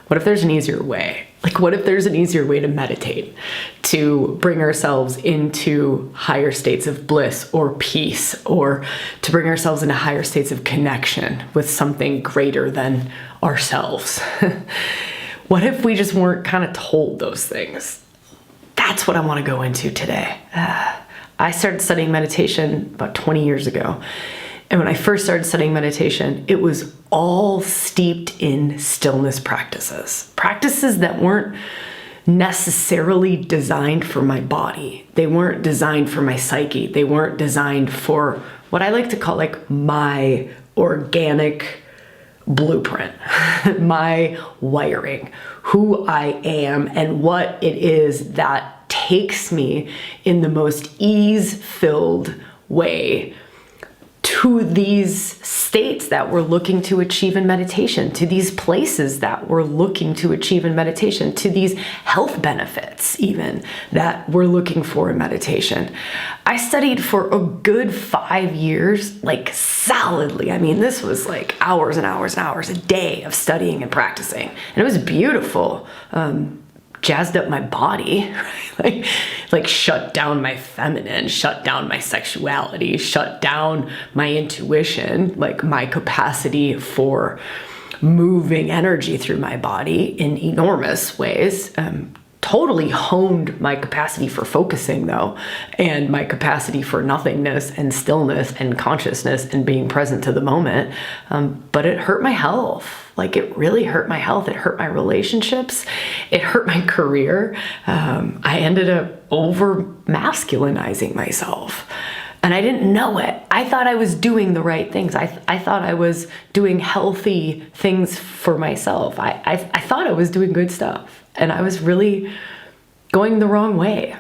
What if there's an easier way? Like, what if there's an easier way to meditate, to bring ourselves into higher states of bliss or peace, or to bring ourselves into higher states of connection with something greater than ourselves? What if we just weren't kind of told those things? That's what I want to go into today. I started studying meditation about 20 years ago. And when I first started studying meditation, it was all steeped in stillness practices. Practices that weren't necessarily designed for my body. They weren't designed for my psyche. They weren't designed for what I like to call like my organic blueprint, my wiring, who I am and what it is that takes me in the most ease-filled way to these states that we're looking to achieve in meditation, to these places that we're looking to achieve in meditation, to these health benefits even that we're looking for in meditation. I studied for a good 5 years, like solidly. I mean, this was like hours and hours and hours a day of studying and practicing. And it was beautiful. Jazzed up my body, like shut down my feminine, shut down my sexuality, shut down my intuition, like my capacity for moving energy through my body in enormous ways. Totally honed my capacity for focusing though, and my capacity for nothingness and stillness and consciousness and being present to the moment. But it hurt my health. Like, it really hurt my health. It hurt my relationships. It hurt my career. I ended up over masculinizing myself. And I didn't know it. I thought I was doing the right things. I thought I was doing healthy things for myself. I thought I was doing good stuff. And I was really going the wrong way.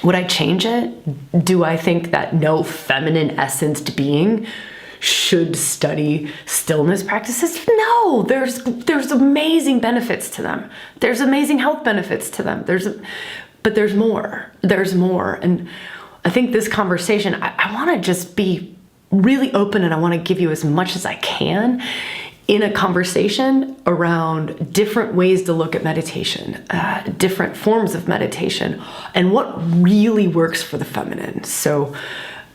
Would I change it? Do I think that no feminine essenced being should study stillness practices? No, there's amazing benefits to them. There's amazing health benefits to them. But there's more. There's more. And I think this conversation, I want to just be really open, and I want to give you as much as I can in a conversation around different ways to look at meditation, different forms of meditation, and what really works for the feminine. So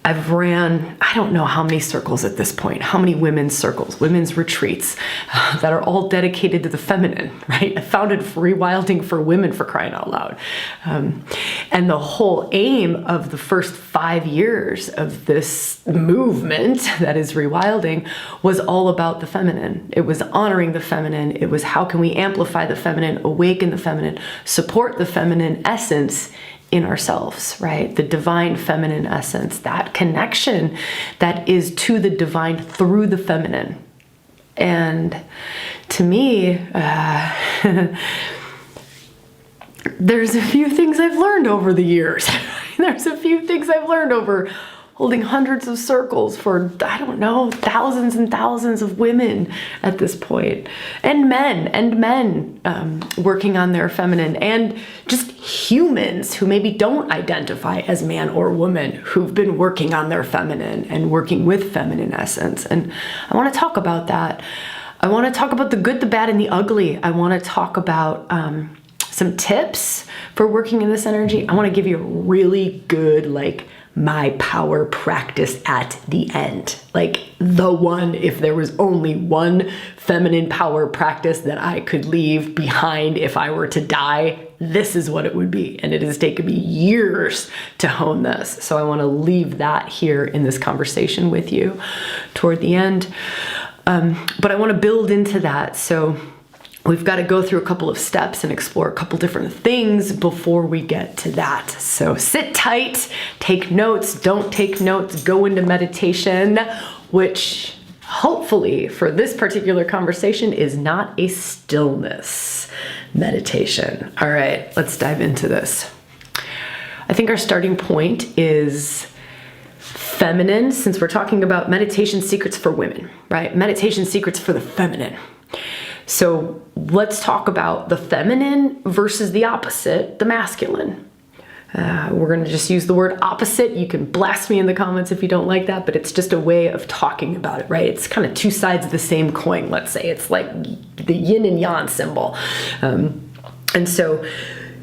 I've ran, I don't know how many circles at this point, how many women's circles, women's retreats that are all dedicated to the feminine, right? I founded ReWilding for women, for crying out loud. And the whole aim of the first 5 years of this movement that is ReWilding was all about the feminine. It was honoring the feminine. It was how can we amplify the feminine, awaken the feminine, support the feminine essence in ourselves, right? The divine feminine essence, that connection that is to the divine through the feminine. And to me, there's a few things I've learned over the years. There's a few things I've learned over holding hundreds of circles for, I don't know, thousands and thousands of women at this point, and men working on their feminine, and just humans who maybe don't identify as man or woman, who've been working on their feminine and working with feminine essence. And I want to talk about that. I want to talk about the good, the bad, and the ugly. I want to talk about some tips for working in this energy. I want to give you a really good, like, my power practice at the end. Like, the one, if there was only one feminine power practice that I could leave behind if I were to die, this is what it would be. And it has taken me years to hone this. So I want to leave that here in this conversation with you toward the end. But I want to build into that. So we've got to go through a couple of steps and explore a couple different things before we get to that. So sit tight, take notes, don't take notes, go into meditation, which hopefully for this particular conversation is not a stillness meditation. All right, let's dive into this. I think our starting point is feminine, since we're talking about meditation secrets for women, right? Meditation secrets for the feminine. So let's talk about the feminine versus the opposite, the masculine. We're going to just use the word opposite. You can blast me in the comments if you don't like that, but it's just a way of talking about it, right? It's kind of two sides of the same coin, let's say. It's like the yin and yang symbol. And so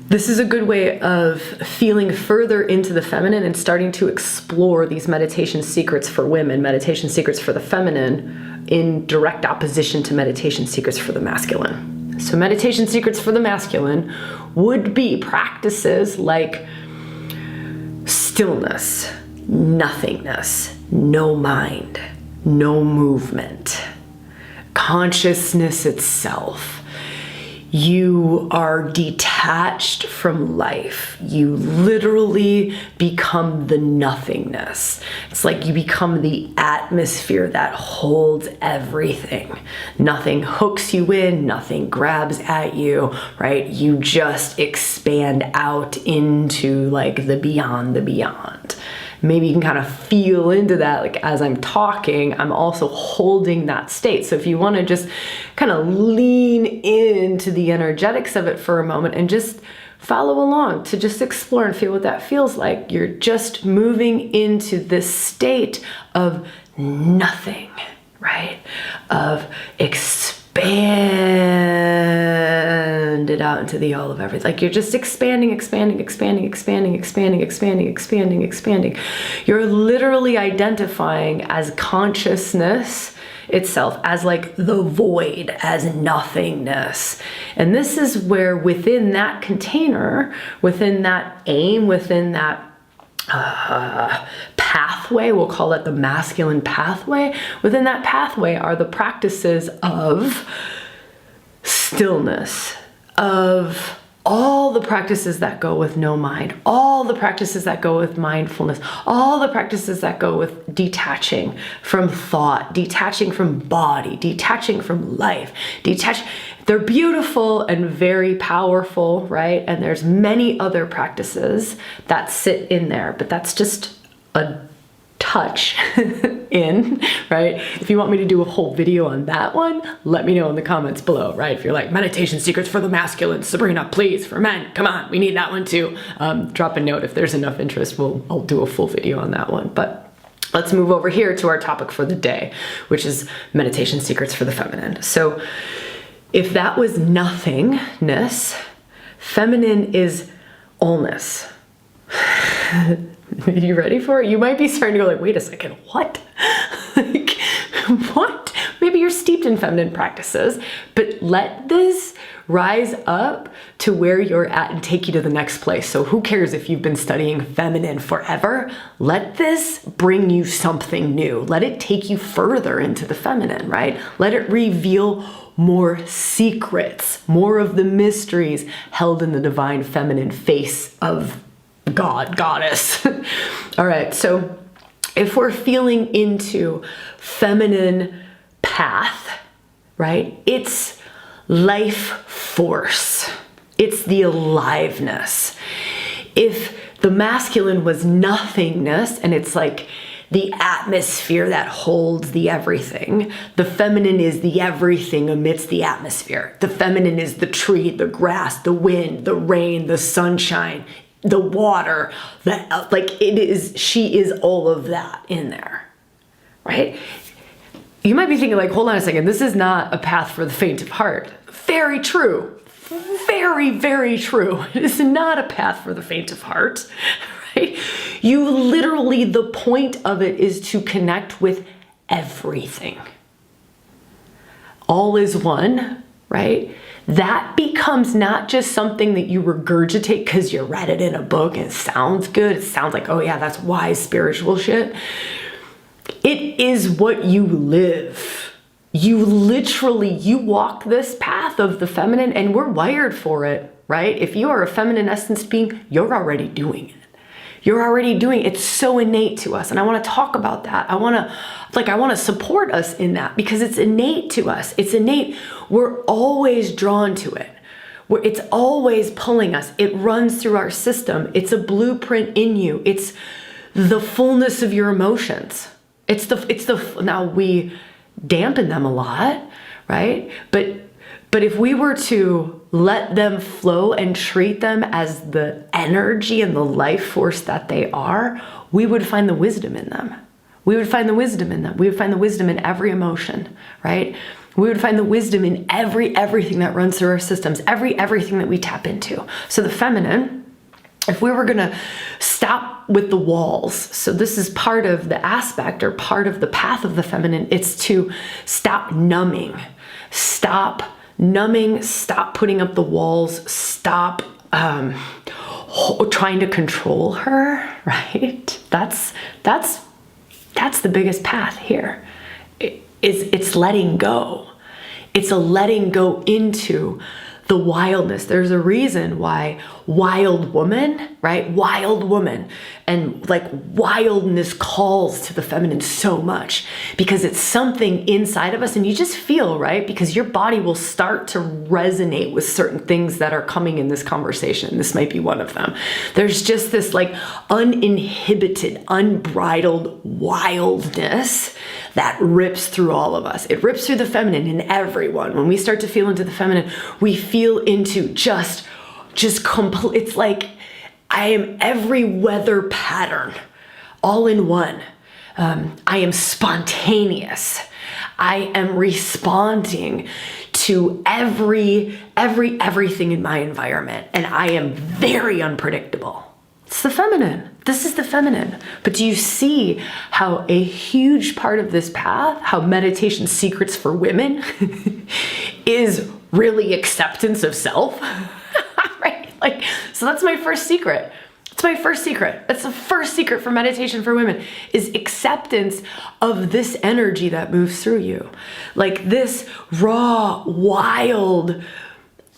this is a good way of feeling further into the feminine and starting to explore these meditation secrets for women, meditation secrets for the feminine, in direct opposition to meditation secrets for the masculine. So meditation secrets for the masculine would be practices like stillness, nothingness, no mind, no movement, consciousness itself. You are detached from life. You literally become the nothingness. It's like you become the atmosphere that holds everything. Nothing hooks you in, nothing grabs at you, right? You just expand out into like the beyond the beyond. Maybe you can kind of feel into that, like as I'm talking, I'm also holding that state. So if you want to just kind of lean into the energetics of it for a moment and just follow along to just explore and feel what that feels like. You're just moving into this state of nothing, right? Of expanded out into the all of everything. Like you're just expanding. You're literally identifying as consciousness itself, as like the void, as nothingness. And this is where within that container, within that aim, within that pathway, we'll call it the masculine pathway. Within that pathway are the practices of stillness, of all the practices that go with no mind, all the practices that go with mindfulness, all the practices that go with detaching from thought, detaching from body, detaching from life, They're beautiful and very powerful, right? And there's many other practices that sit in there, but that's just a touch in, right? If you want me to do a whole video on that one, let me know in the comments below, right? If you're like, meditation secrets for the masculine, Sabrina, please, for men, come on, we need that one too. Drop a note if there's enough interest. I'll do a full video on that one. But let's move over here to our topic for the day, which is meditation secrets for the feminine. So if that was nothingness, feminine is allness. Are you ready for it? You might be starting to go like, wait a second, what? Like, what? Maybe you're steeped in feminine practices, but let this rise up to where you're at and take you to the next place. So who cares if you've been studying feminine forever? Let this bring you something new. Let it take you further into the feminine, right? Let it reveal more secrets, more of the mysteries held in the divine feminine face of God, goddess. All right, so if we're feeling into feminine path, right, it's life force. It's the aliveness. If the masculine was nothingness and it's like the atmosphere that holds the everything, the feminine is the everything amidst the atmosphere. The feminine is the tree, the grass, the wind, the rain, the sunshine, the water, she is all of that in there, right? You might be thinking like, hold on a second, this is not a path for the faint of heart. Very true. Very, very true. It is not a path for the faint of heart, right? You literally, the point of it is to connect with everything. All is one, right? That becomes not just something that you regurgitate because you read it in a book and it sounds good. It sounds like, oh yeah, that's wise spiritual shit. It is what you live. You walk this path of the feminine and we're wired for it, right? If you are a feminine essence being, you're already doing it. You're already doing it. It's so innate to us. And I want to talk about that. I want to support us in that because it's innate to us. It's innate. We're always drawn to it. It's always pulling us. It runs through our system. It's a blueprint in you. It's the fullness of your emotions. Now we dampen them a lot, right? But But if we were to let them flow and treat them as the energy and the life force that they are, we would find the wisdom in them. We would find the wisdom in them. We would find the wisdom in every emotion, right? We would find the wisdom in everything that runs through our systems, everything that we tap into. So the feminine, if we were gonna stop with the walls, so this is part of the aspect or part of the path of the feminine, it's to stop numbing, stop putting up the walls, stop trying to control her, right? That's the biggest path here. It's letting go. It's a letting go into the wildness. There's a reason why wild woman, right? Wild woman and like wildness calls to the feminine so much because it's something inside of us and you just feel, right? Because your body will start to resonate with certain things that are coming in this conversation. This might be one of them. There's just this like uninhibited, unbridled wildness that rips through all of us. It rips through the feminine in everyone. When we start to feel into the feminine, we feel into just complete. It's like I am every weather pattern all in one. I am spontaneous. I am responding to everything in my environment, and I am very unpredictable. It's the feminine. This is the feminine. But do you see how a huge part of this path, how meditation secrets for women is really acceptance of self? Right? Like, so that's my first secret. It's my first secret. That's the first secret for meditation for women is acceptance of this energy that moves through you. Like this raw, wild,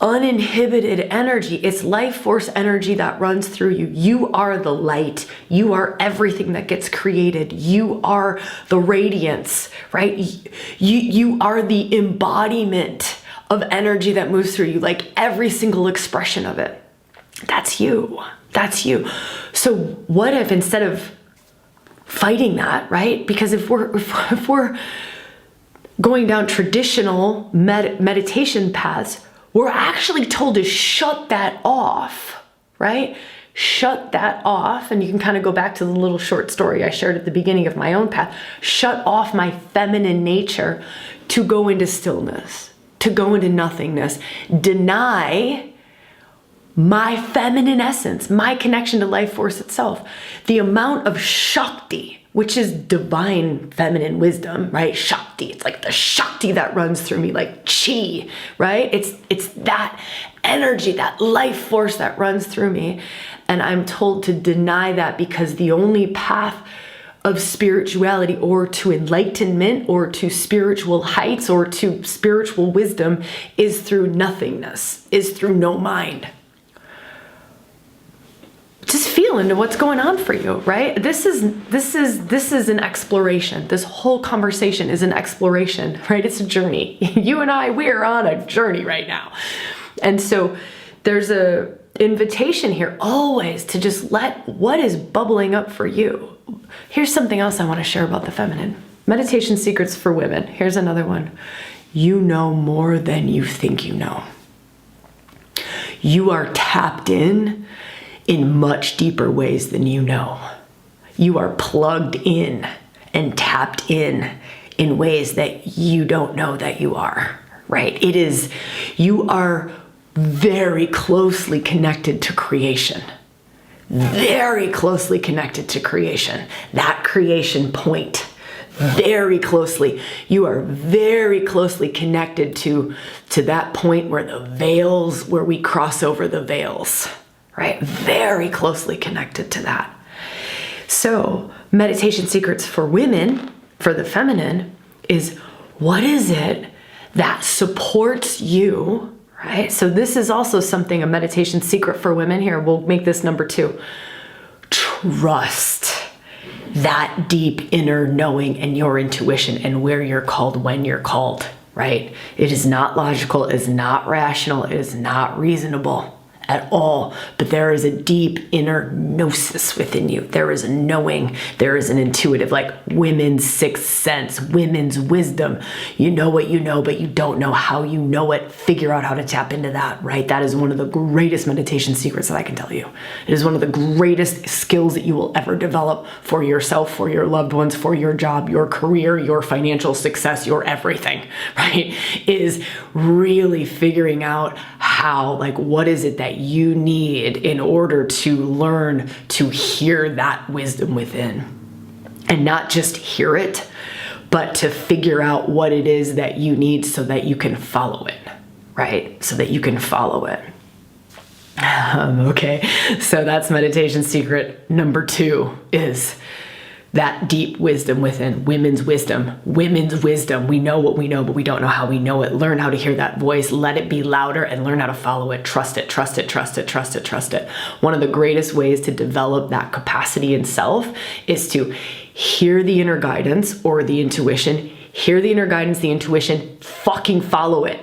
uninhibited energy. It's life force energy that runs through you. You are the light. You are everything that gets created. You are the radiance, right? You are the embodiment of energy that moves through you, like every single expression of it. That's you. That's you. So what if instead of fighting that, right? Because if we're going down traditional meditation paths, we're actually told to shut that off, right? Shut that off. And you can kind of go back to the little short story I shared at the beginning of my own path. Shut off my feminine nature to go into stillness, to go into nothingness. Deny my feminine essence, my connection to life force itself. The amount of Shakti, which is divine feminine wisdom, right? Shakti, it's like the Shakti that runs through me, like chi, right? It's that energy, that life force that runs through me. And I'm told to deny that because the only path of spirituality or to enlightenment or to spiritual heights or to spiritual wisdom is through nothingness, is through no mind. Just feel into what's going on for you, right? This is an exploration. This whole conversation is an exploration, right? It's a journey. You and I, we're on a journey right now. And so there's a invitation here always to just let what is bubbling up for you. Here's something else I want to share about the feminine. Meditation secrets for women. Here's another one. You know more than you think you know. You are tapped in much deeper ways than you know. You are plugged in and tapped in ways that you don't know that you are, right? You are very closely connected to creation. Very closely connected to creation. That creation point. Very closely. You are very closely connected to that point where where we cross over the veils. Right? Very closely connected to that. So meditation secrets for women, for the feminine, is what is it that supports you, right? So this is also something, a meditation secret for women here. We'll make this number 2. Trust that deep inner knowing and your intuition and where you're called when you're called, right? It is not logical. It is not rational. It is not reasonable at all. But there is a deep inner gnosis within you. There is a knowing. There is an intuitive, like women's sixth sense, women's wisdom. You know what you know, but you don't know how you know it. Figure out how to tap into that, right? That is one of the greatest meditation secrets that I can tell you. It is one of the greatest skills that you will ever develop for yourself, for your loved ones, for your job, your career, your financial success, your everything, right? Is really figuring out how, like, what is it that you need in order to learn to hear that wisdom within, and not just hear it, but to figure out what it is that you need so that you can follow it, right? So that you can follow it. Okay, so that's meditation secret number 2, is that deep wisdom within. Women's wisdom. Women's wisdom. We know what we know, but we don't know how we know it. Learn how to hear that voice. Let it be louder and learn how to follow it. Trust it, trust it, trust it, trust it, trust it. One of the greatest ways to develop that capacity in self is to hear the inner guidance or the intuition. Hear the inner guidance, the intuition, fucking follow it.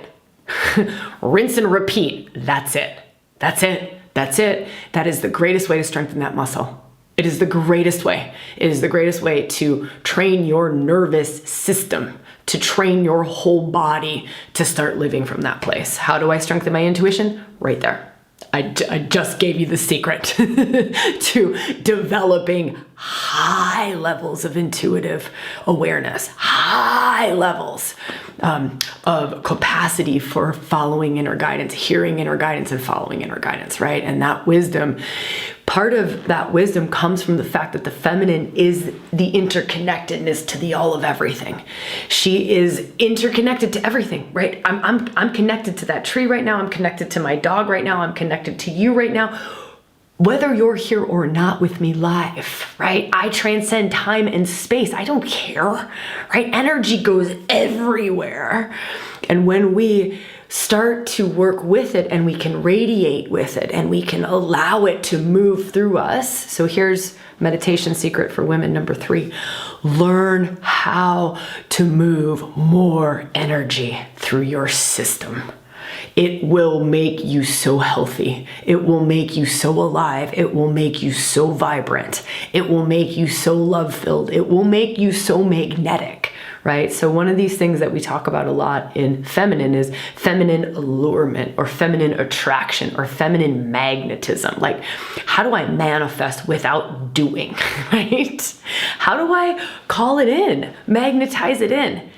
Rinse and repeat. That's it. That's it. That's it. That is the greatest way to strengthen that muscle. It is the greatest way. It is the greatest way to train your nervous system, to train your whole body to start living from that place. How do I strengthen my intuition? Right there. I just gave you the secret to developing high levels of intuitive awareness, high levels of capacity for following inner guidance, hearing inner guidance and following inner guidance, right? And that wisdom, part of that wisdom comes from the fact that the feminine is the interconnectedness to the all of everything. She is interconnected to everything, right? I'm connected to that tree right now. I'm connected to my dog right now. I'm connected to you right now. Whether you're here or not with me live, right? I transcend time and space. I don't care, right? Energy goes everywhere. And when we start to work with it and we can radiate with it and we can allow it to move through us. So here's meditation secret for women number 3. Learn how to move more energy through your system. It will make you so healthy. It will make you so alive. It will make you so vibrant. It will make you so love-filled. It will make you so magnetic, right? So one of these things that we talk about a lot in feminine is feminine allurement or feminine attraction or feminine magnetism. Like, how do I manifest without doing, right? How do I call it in, magnetize it in?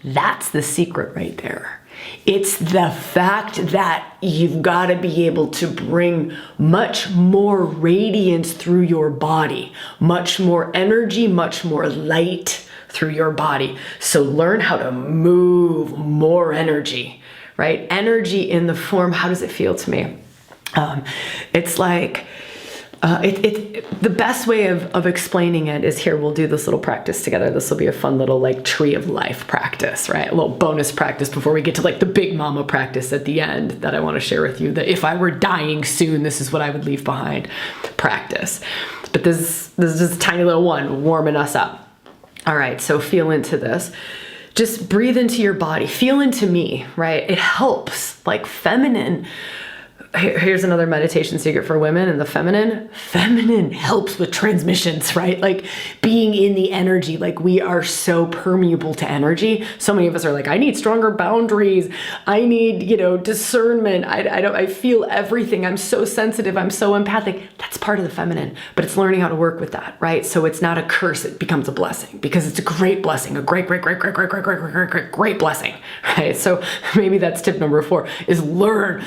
That's the secret right there. It's the fact that you've got to be able to bring much more radiance through your body, much more energy, much more light through your body. So learn how to move more energy, right? Energy in the form, how does it feel to me? It's like, the best way of explaining it is here. We'll do this little practice together. This will be a fun little like tree of life practice, right? A little bonus practice before we get to like the big mama practice at the end that I want to share with you, that if I were dying soon, this is what I would leave behind practice. But this is just a tiny little one warming us up. All right, so feel into this. Just breathe into your body. Feel into me, right? It helps. Like feminine. Here's another meditation secret for women and the feminine. Feminine helps with transmissions, right? Like being in the energy, like we are so permeable to energy. So many of us are like, I need stronger boundaries. I need, discernment. I feel everything. I'm so sensitive. I'm so empathic. That's part of the feminine, but it's learning how to work with that, right? So it's not a curse. It becomes a blessing because it's a great blessing, a great blessing, right? So maybe that's tip number 4 is learn,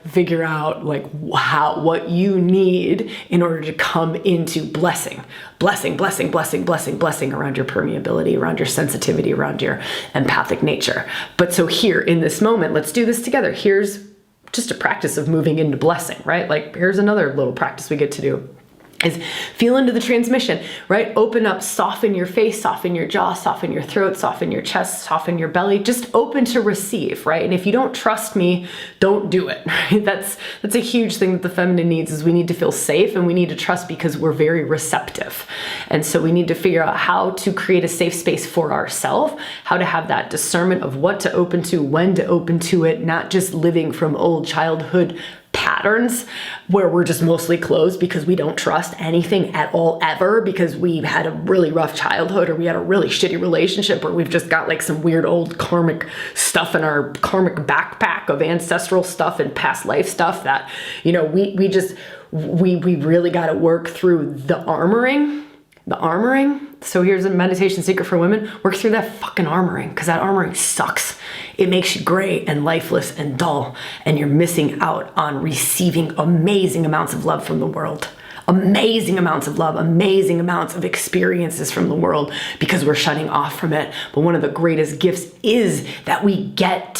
figure out what you need in order to come into blessing around your permeability, around your sensitivity, around your empathic nature. But so here in this moment, let's do this together. Here's just a practice of moving into blessing, right? Like here's another little practice we get to do. Is feel into the transmission, right? Open up, soften your face, soften your jaw, soften your throat, soften your chest, soften your belly, just open to receive, right? And if you don't trust me, don't do it, right? That's a huge thing that the feminine needs is we need to feel safe and we need to trust because we're very receptive. And so we need to figure out how to create a safe space for ourselves, how to have that discernment of what to open to, when to open to it, not just living from old childhood patterns where we're just mostly closed because we don't trust anything at all ever, because we've had a really rough childhood, or we had a really shitty relationship, or we've just got like some weird old karmic stuff in our karmic backpack of ancestral stuff and past life stuff that, you know, we really got to work through the armoring. So here's a meditation secret for women: work through that fucking armoring, because that armoring sucks. It makes you gray and lifeless and dull, and you're missing out on receiving amazing amounts of love from the world. Amazing amounts of love, amazing amounts of experiences from the world, because we're shutting off from it. But one of the greatest gifts is that I get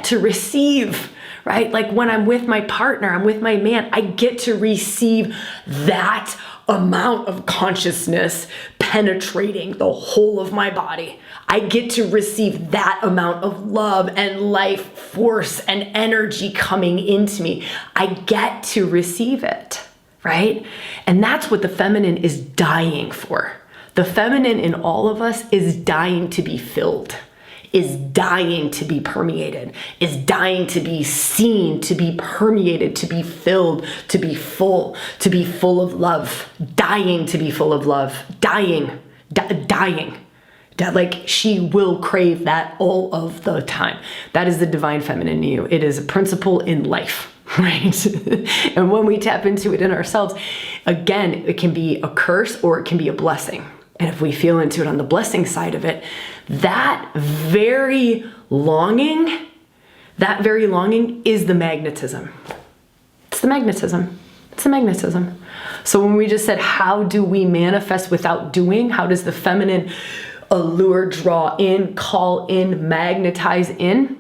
to receive, right? Like when I'm with my partner, I'm with my man, I get to receive that amount of consciousness penetrating the whole of my body. I get to receive that amount of love and life force and energy coming into me. I get to receive it, right? And that's what the feminine is dying for. The feminine in all of us is dying to be filled, is dying to be permeated, is dying to be seen, to be permeated, to be filled, to be full of love, dying to be full of love, dying. Like she will crave that all of the time. That is the divine feminine in you. It is a principle in life, right? And when we tap into it in ourselves, again, it can be a curse or it can be a blessing. And if we feel into it on the blessing side of it, that very longing is the magnetism. It's the magnetism. So when we just said, how do we manifest without doing? How does the feminine allure, draw in, call in, magnetize in?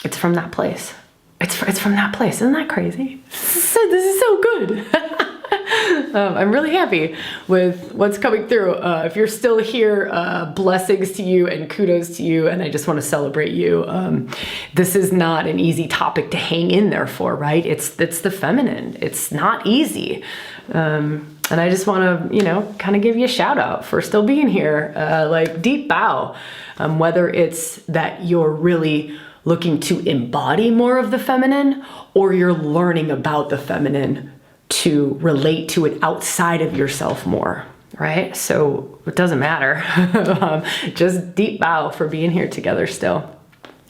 It's from that place. It's from that place. Isn't that crazy? This is so good. I'm really happy with what's coming through. If you're still here, blessings to you and kudos to you. And I just want to celebrate you. This is not an easy topic to hang in there for, right? It's the feminine. It's not easy. And I just want to, kind of give you a shout out for still being here. Like deep bow, whether it's that you're really looking to embody more of the feminine, or you're learning about the feminine to relate to it outside of yourself more, right? So it doesn't matter. Just deep bow for being here together still.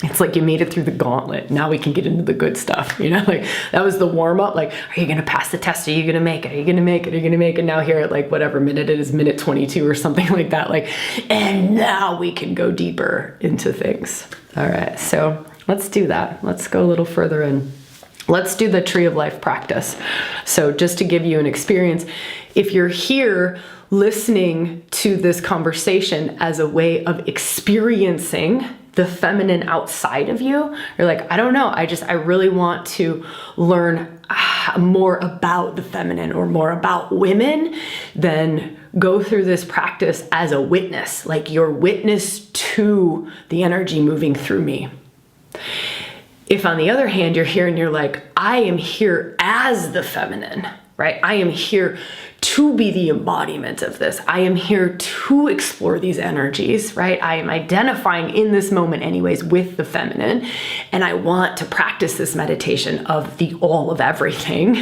It's like you made it through the gauntlet. Now we can get into the good stuff, like that was the warm up. Like, are you going to pass the test? Are you going to make it? Are you going to make it? Are you going to make it? Now here at like whatever minute it is, minute 22 or something like that. Like, and now we can go deeper into things. All right. So let's do that. Let's go a little further in. Let's do the Tree of Life practice. So just to give you an experience, if you're here listening to this conversation as a way of experiencing the feminine outside of you, you're like, I don't know, I really want to learn more about the feminine or more about women, then go through this practice as a witness, like you're witness to the energy moving through me. If on the other hand, you're here and you're like, I am here as the feminine, right? I am here to be the embodiment of this. I am here to explore these energies, right? I am identifying in this moment anyways with the feminine, and I want to practice this meditation of the all of everything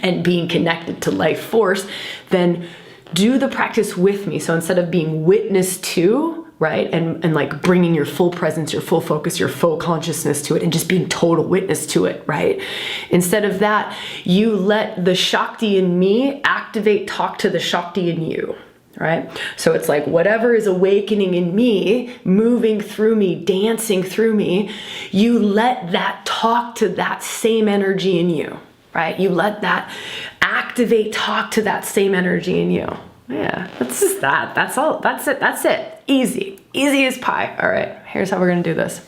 and being connected to life force, then do the practice with me. So instead of being witness to, right, and like bringing your full presence, your full focus, your full consciousness to it, and just being total witness to it, right? Instead of that, you let the Shakti in me activate, talk to the Shakti in you, right? So it's like whatever is awakening in me, moving through me, dancing through me, you let that talk to that same energy in you, right? You let that activate, talk to that same energy in you. Yeah, that's just that. That's all. That's it. That's it. Easy as pie. All right, here's how we're going to do this.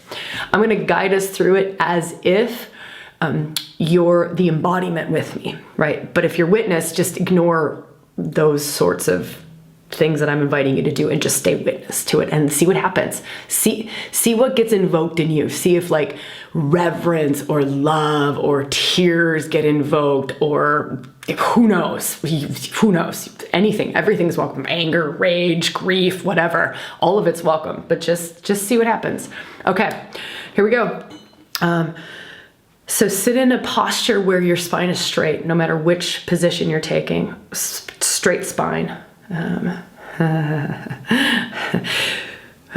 I'm going to guide us through it as if you're the embodiment with me, right? But if you're witness, just ignore those sorts of things that I'm inviting you to do and just stay witness to it and see what happens. See what gets invoked in you. See if like reverence or love or tears get invoked, or who knows, anything, everything's welcome. Anger, rage, grief, whatever, all of it's welcome, but just see what happens. Okay, here we go. So sit in a posture where your spine is straight, no matter which position you're taking. Straight spine.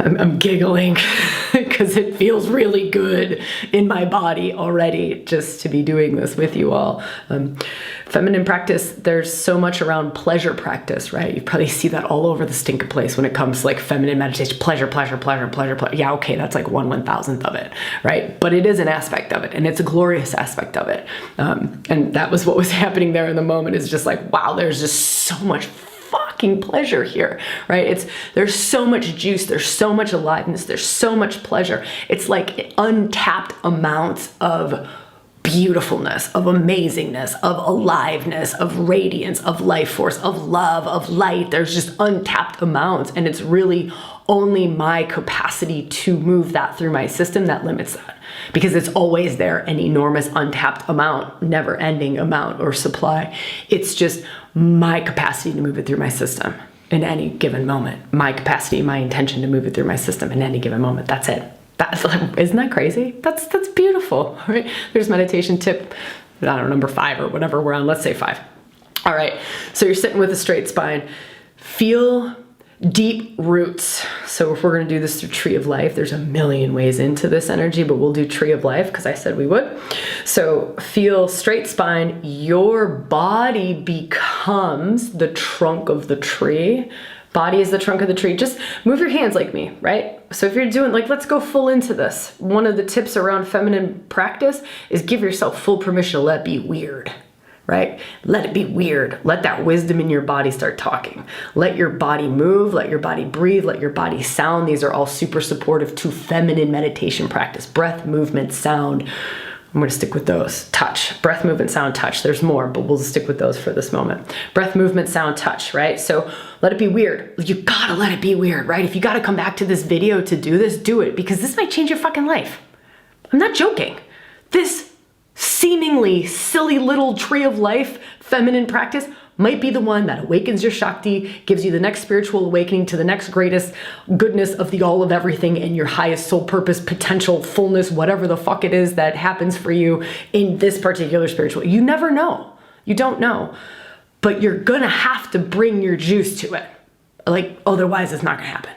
I'm giggling because it feels really good in my body already just to be doing this with you all. Feminine practice, there's so much around pleasure practice, right? You probably see that all over the stinker place when it comes to like feminine meditation. Pleasure, pleasure, pleasure, pleasure, pleasure. Yeah, okay, that's like 1/1000th of it, right? But it is an aspect of it, and it's a glorious aspect of it. And that was what was happening there in the moment, is just like, wow, there's just so much fucking pleasure here, right? There's so much juice, there's so much aliveness, there's so much pleasure. It's like untapped amounts of beautifulness, of amazingness, of aliveness, of radiance, of life force, of love, of light. There's just untapped amounts, and it's really only my capacity to move that through my system that limits that, because it's always there, an enormous untapped amount, never ending amount or supply. It's just my capacity to move it through my system in any given moment, my capacity, my intention to move it through my system in any given moment. That's it. Isn't that crazy? That's beautiful, right? There's meditation tip, I don't know, number 5 or whatever we're on. Let's say 5. All right. So you're sitting with a straight spine. Feel deep roots. So if we're going to do this through Tree of Life, there's a million ways into this energy, but we'll do Tree of Life because I said we would. So feel straight spine. Your body becomes the trunk of the tree. Body is the trunk of the tree. Just move your hands like me, right? So if you're doing, like, let's go full into this. One of the tips around feminine practice is give yourself full permission to let it be weird, right? Let it be weird. Let that wisdom in your body start talking. Let your body move, let your body breathe, let your body sound. These are all super supportive to feminine meditation practice. Breath, movement, sound. I'm going to stick with those. Touch. Breath, movement, sound, touch. There's more, but we'll stick with those for this moment. Breath, movement, sound, touch, right? So let it be weird. You gotta let it be weird, right? If you gotta come back to this video to do this, do it, because this might change your fucking life. I'm not joking. This seemingly silly little Tree of Life feminine practice might be the one that awakens your Shakti, gives you the next spiritual awakening to the next greatest goodness of the all of everything and your highest soul purpose, potential, fullness, whatever the fuck it is that happens for you in this particular spiritual. You never know. You don't know. But you're gonna have to bring your juice to it. Like, otherwise it's not gonna happen.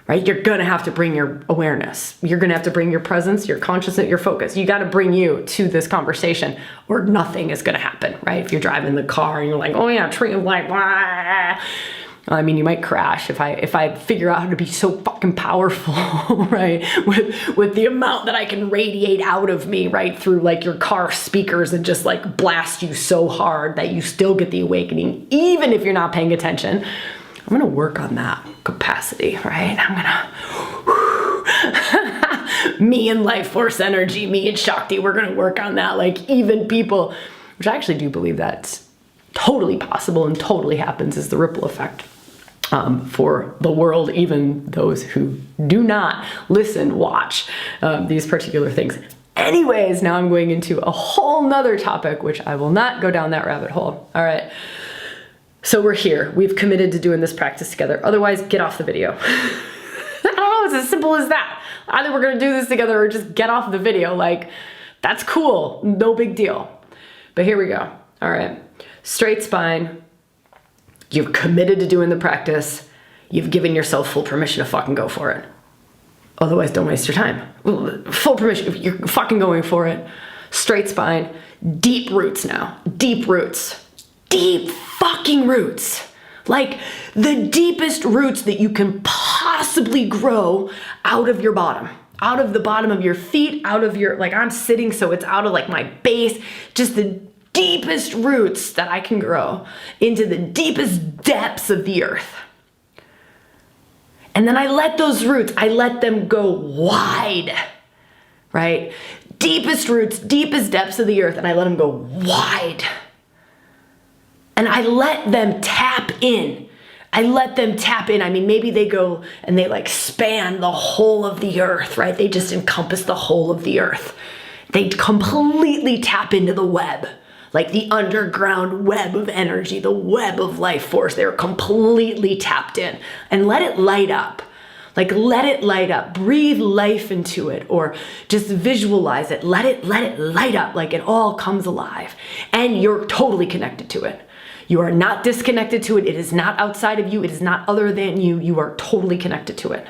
Right? You're gonna have to bring your awareness. You're gonna have to bring your presence, your consciousness, your focus. You gotta bring you to this conversation or nothing is gonna happen, right? If you're driving the car and you're like, oh yeah, Tree of Life, blah. I mean, you might crash if I figure out how to be so fucking powerful, right? With the amount that I can radiate out of me, right? Through like your car speakers and just like blast you so hard that you still get the awakening, even if you're not paying attention. I'm gonna work on that capacity, right? Me and life force energy, me and Shakti, we're gonna work on that. Like even people, which I actually do believe that's totally possible and totally happens, is the ripple effect for the world, even those who do not listen, watch these particular things. Anyways, now I'm going into a whole nother topic, which I will not go down that rabbit hole. All right. So we're here. We've committed to doing this practice together. Otherwise, get off the video. I don't know, it's as simple as that. Either we're gonna do this together or just get off the video. Like, that's cool, no big deal. But here we go, all right. Straight spine, you've committed to doing the practice. You've given yourself full permission to fucking go for it. Otherwise, don't waste your time. Full permission, you're fucking going for it. Straight spine, deep roots now, deep roots. Deep fucking roots, like the deepest roots that you can possibly grow out of your bottom, out of the bottom of your feet, out of your, like I'm sitting, so it's out of like my base, just the deepest roots that I can grow into the deepest depths of the earth. And then I let those roots, I let them go wide, right? Deepest roots, deepest depths of the earth, and I let them go wide. And I let them tap in. I let them tap in. I mean, maybe they go and they like span the whole of the earth, right? They just encompass the whole of the earth. They completely tap into the web, like the underground web of energy, the web of life force. They're completely tapped in. And let it light up. Like let it light up, breathe life into it, or just visualize it. Let it light up like it all comes alive. And you're totally connected to it. You are not disconnected to it. It is not outside of you. It is not other than you. You are totally connected to it.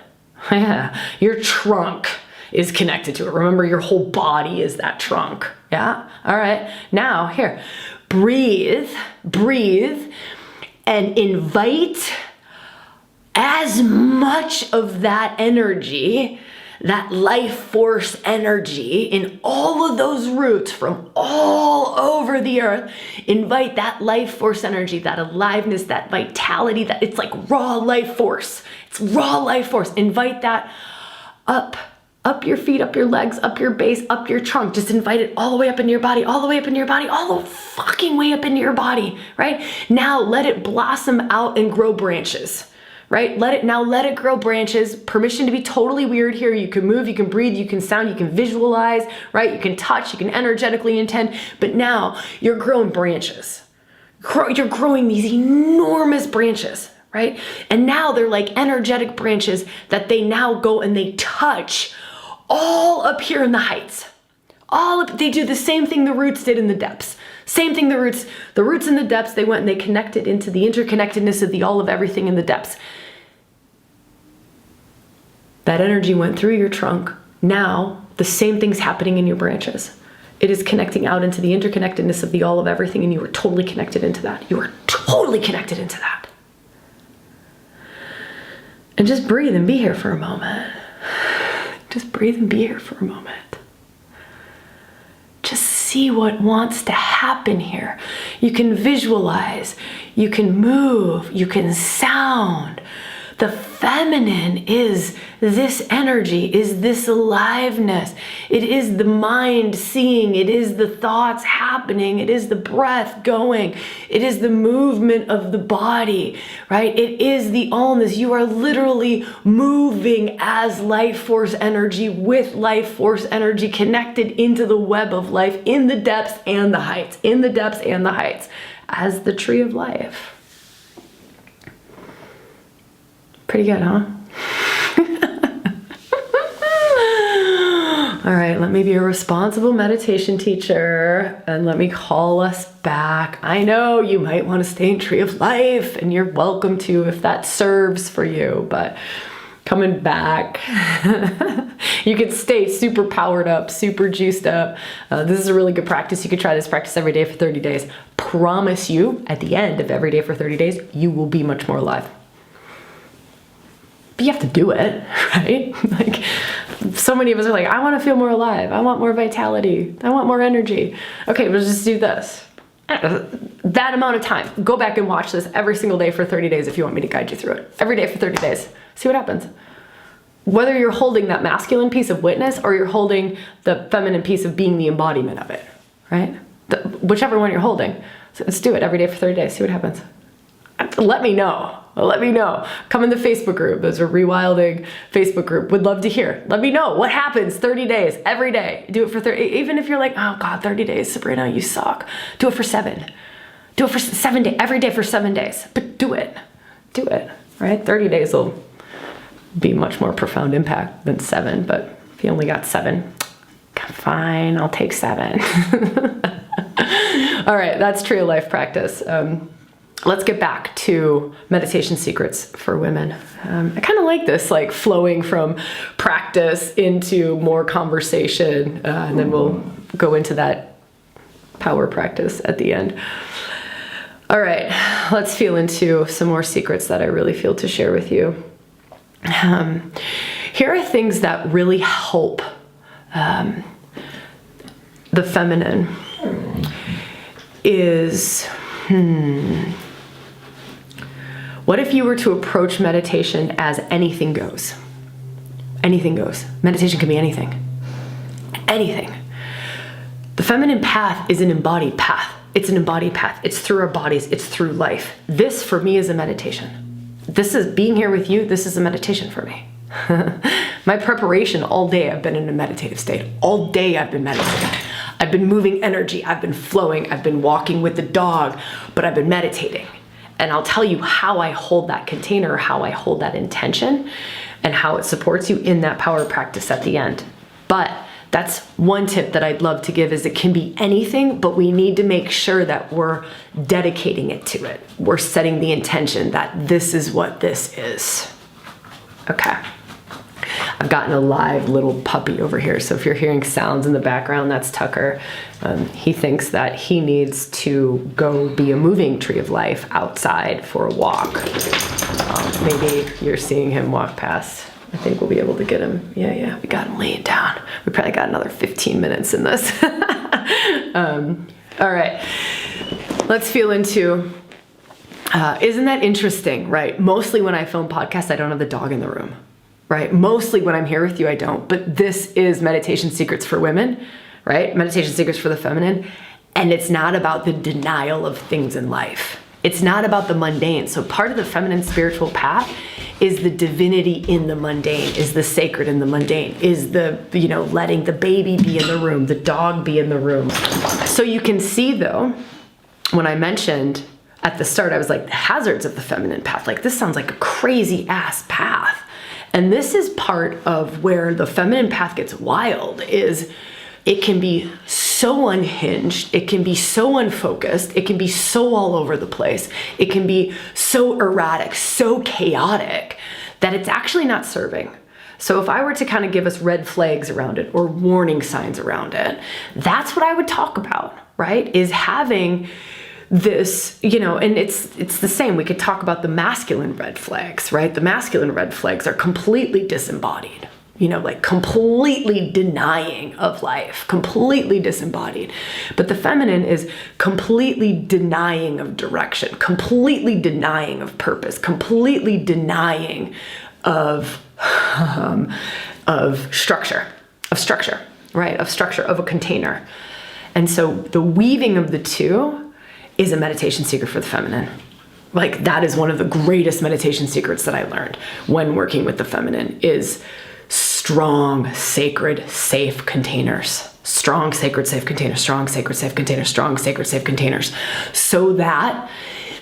Yeah. Your trunk is connected to it. Remember, your whole body is that trunk. Yeah. All right. Now here, breathe, and invite as much of that energy, that life force energy in all of those roots from all over the earth. Invite that life force energy, that aliveness, that vitality, that it's like raw life force. It's raw life force. Invite that up your feet, up your legs, up your base, up your trunk. Just invite it all the way up into your body, all the way up into your body, all the fucking way up into your body, right? Now let it blossom out and grow branches. Right? Let it grow branches. Permission to be totally weird here. You can move, you can breathe, you can sound, you can visualize, right? You can touch, you can energetically intend, but now you're growing branches. You're growing these enormous branches, right? And now they're like energetic branches that they now go and they touch all up here in the heights. They do the same thing the roots did in the depths. Same thing the roots in the depths, they went and they connected into the interconnectedness of the all of everything in the depths. That energy went through your trunk. Now, the same thing's happening in your branches. It is connecting out into the interconnectedness of the all of everything, and you are totally connected into that. You are totally connected into that. And just breathe and be here for a moment. Just breathe and be here for a moment. Just see what wants to happen here. You can visualize, you can move, you can sound. The feminine is this energy, is this aliveness. It is the mind seeing, it is the thoughts happening, it is the breath going, it is the movement of the body, right? It is the allness. You are literally moving as life force energy with life force energy connected into the web of life in the depths and the heights, in the depths and the heights, as the tree of life. Pretty good, huh? All right, let me be a responsible meditation teacher and let me call us back. I know you might want to stay in Tree of Life, and you're welcome to if that serves for you, but coming back, you can stay super powered up, super juiced up. This is a really good practice. You could try this practice every day for 30 days. Promise you, at the end of every day for 30 days, you will be much more alive. But you have to do it, right? Like, so many of us are like, I want to feel more alive. I want more vitality. I want more energy. Okay, we'll just do this. That amount of time. Go back and watch this every single day for 30 days if you want me to guide you through it. Every day for 30 days. See what happens. Whether you're holding that masculine piece of witness or you're holding the feminine piece of being the embodiment of it, right? Whichever one you're holding. So let's do it every day for 30 days. See what happens. Let me know. Come in the Facebook group. There's a ReWilding Facebook group. Would love to hear. Let me know what happens 30 days, every day. Do it for 30. Even if you're like, oh God, 30 days, Sabrina, you suck. Do it for 7. Do it for 7 days, every day for 7 days. But do it, right? 30 days will be much more profound impact than 7. But if you only got 7, fine, I'll take 7. All right, that's Tree of Life practice. Let's get back to meditation secrets for women. I kind of like this, like flowing from practice into more conversation, and then we'll go into that power practice at the end. All right, let's feel into some more secrets that I really feel to share with you. Here are things that really help the feminine is, what if you were to approach meditation as anything goes? Anything goes. Meditation can be anything. Anything. The feminine path is an embodied path. It's an embodied path. It's through our bodies. It's through life. This, for me, is a meditation. This is being here with you. This is a meditation for me. My preparation all day, I've been in a meditative state. All day, I've been meditating. I've been moving energy. I've been flowing. I've been walking with the dog, but I've been meditating. And I'll tell you how I hold that container, how I hold that intention. and how it supports you in that power practice at the end. But that's one tip that I'd love to give, is it can be anything, but we need to make sure that we're dedicating it to it. We're setting the intention that this is what this is. Okay. I've gotten a live little puppy over here, so if you're hearing sounds in the background, that's Tucker. He thinks that he needs to go be a moving tree of life outside for a walk. Maybe you're seeing him walk past. I think we'll be able to get him. Yeah, we got him laying down. We probably got another 15 minutes in this. All right, let's feel into, isn't that interesting, right? Mostly when I film podcasts, I don't have the dog in the room, right? Mostly when I'm here with you, I don't. But this is Meditation Secrets for Women, right? Meditation Secrets for the Feminine. And it's not about the denial of things in life. It's not about the mundane. So part of the feminine spiritual path is the divinity in the mundane, is the sacred in the mundane, is the, letting the baby be in the room, the dog be in the room. So you can see though, when I mentioned at the start, I was like, the hazards of the feminine path, like this sounds like a crazy ass path. And this is part of where the feminine path gets wild, is it can be so unhinged, it can be so unfocused, it can be so all over the place, it can be so erratic, so chaotic, that it's actually not serving. So if I were to kind of give us red flags around it or warning signs around it, that's what I would talk about, right? Is having this, and it's the same. We could talk about the masculine red flags, right? The masculine red flags are completely disembodied. Like completely denying of life, completely disembodied. But the feminine is completely denying of direction, completely denying of purpose, completely denying of structure, right? Of structure, of a container. And so the weaving of the two is a meditation secret for the feminine. Like that is one of the greatest meditation secrets that I learned when working with the feminine, is strong, sacred, safe containers. Strong, sacred, safe containers. Strong, sacred, safe containers. Strong, sacred, safe containers. So that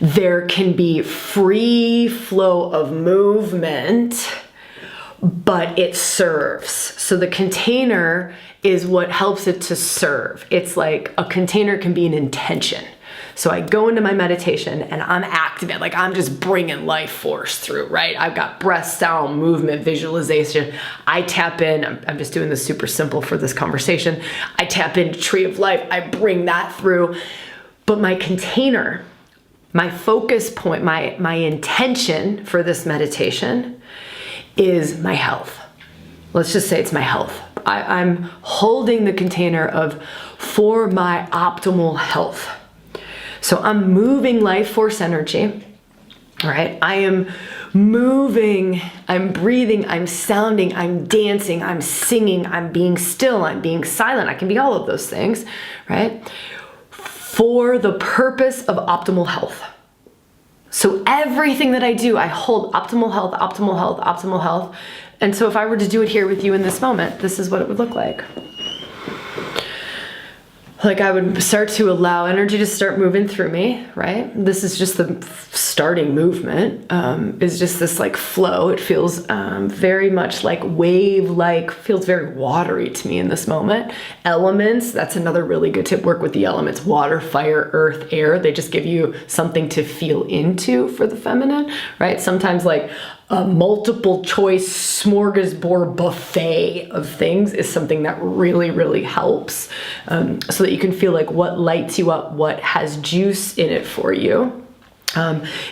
there can be free flow of movement, but it serves. So the container is what helps it to serve. It's like a container can be an intention. So I go into my meditation and I'm activated, like I'm just bringing life force through, right? I've got breath, sound, movement, visualization. I tap in, I'm just doing this super simple for this conversation. I tap into Tree of Life, I bring that through. But my container, my focus point, my intention for this meditation is my health. Let's just say it's my health. I'm holding the container of for my optimal health. So I'm moving life force energy, right? I am moving, I'm breathing, I'm sounding, I'm dancing, I'm singing, I'm being still, I'm being silent. I can be all of those things, right? For the purpose of optimal health. So everything that I do, I hold optimal health, optimal health, optimal health. And so if I were to do it here with you in this moment, this is what it would look like. Like I would start to allow energy to start moving through me, right? This is just the starting movement, is just this like flow. It feels very much like wave-like, feels very watery to me in this moment. Elements, that's another really good tip. Work with the elements, water, fire, earth, air. They just give you something to feel into for the feminine, right? Sometimes like a multiple choice smorgasbord buffet of things is something that really, really helps, so that you can feel like what lights you up, what has juice in it for you.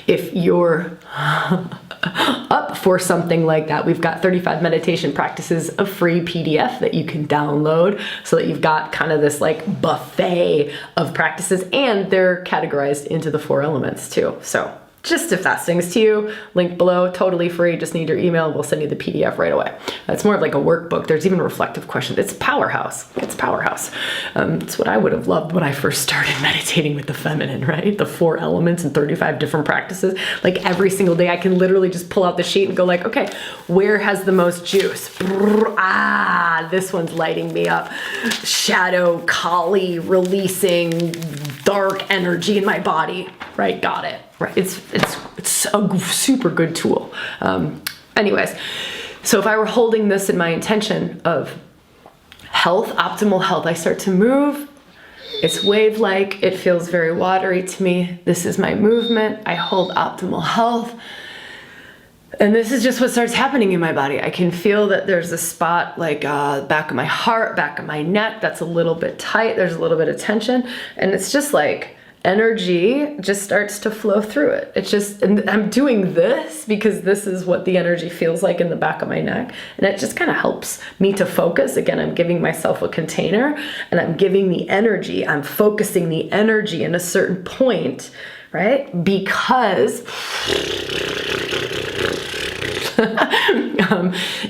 If you're up for something like that, we've got 35 meditation practices, a free PDF that you can download so that you've got kind of this like buffet of practices, and they're categorized into the 4 elements too. So just if that sings to you, link below, totally free. Just need your email. We'll send you the PDF right away. It's more of like a workbook. There's even reflective questions. It's powerhouse. It's powerhouse. It's what I would have loved when I first started meditating with the feminine, right? The 4 elements and 35 different practices. Like every single day, I can literally just pull out the sheet and go like, okay, where has the most juice? This one's lighting me up. Shadow, Kali, releasing dark energy in my body, right? Got it. Right, it's a super good tool. Anyways, So if I were holding this in my intention of health, optimal health, I start to move. It's wave-like. It feels very watery to me. This is my movement. I hold optimal health. And this is just what starts happening in my body. I can feel that there's a spot like back of my heart, back of my neck, that's a little bit tight. There's a little bit of tension. And it's just like energy just starts to flow through it. It's just, and I'm doing this because this is what the energy feels like in the back of my neck. And it just kind of helps me to focus. Again, I'm giving myself a container and I'm giving the energy. I'm focusing the energy in a certain point, right? Because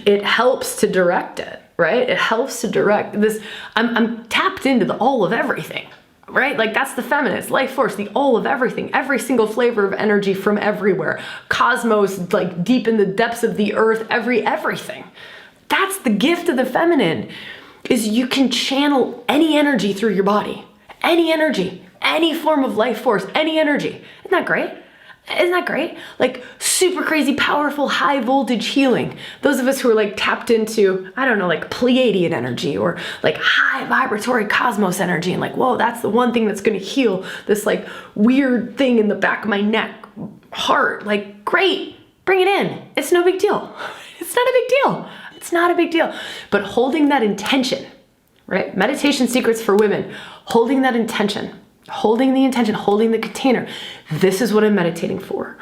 it helps to direct it, right? It helps to direct this. I'm tapped into the all of everything, right? Like that's the feminine, it's life force, the all of everything, every single flavor of energy from everywhere, cosmos, like deep in the depths of the earth, everything. That's the gift of the feminine, is you can channel any energy through your body, any energy, any form of life force, any energy. Isn't that great? Isn't that great? Like super crazy, powerful, high voltage healing. Those of us who are like tapped into, I don't know, like Pleiadian energy or like high vibratory cosmos energy and like, whoa, that's the one thing that's going to heal this like weird thing in the back of my neck, heart. Like, great, bring it in. It's no big deal. It's not a big deal. It's not a big deal. But holding that intention, right? Meditation secrets for women, holding that intention. Holding the intention, holding the container. This is what I'm meditating for.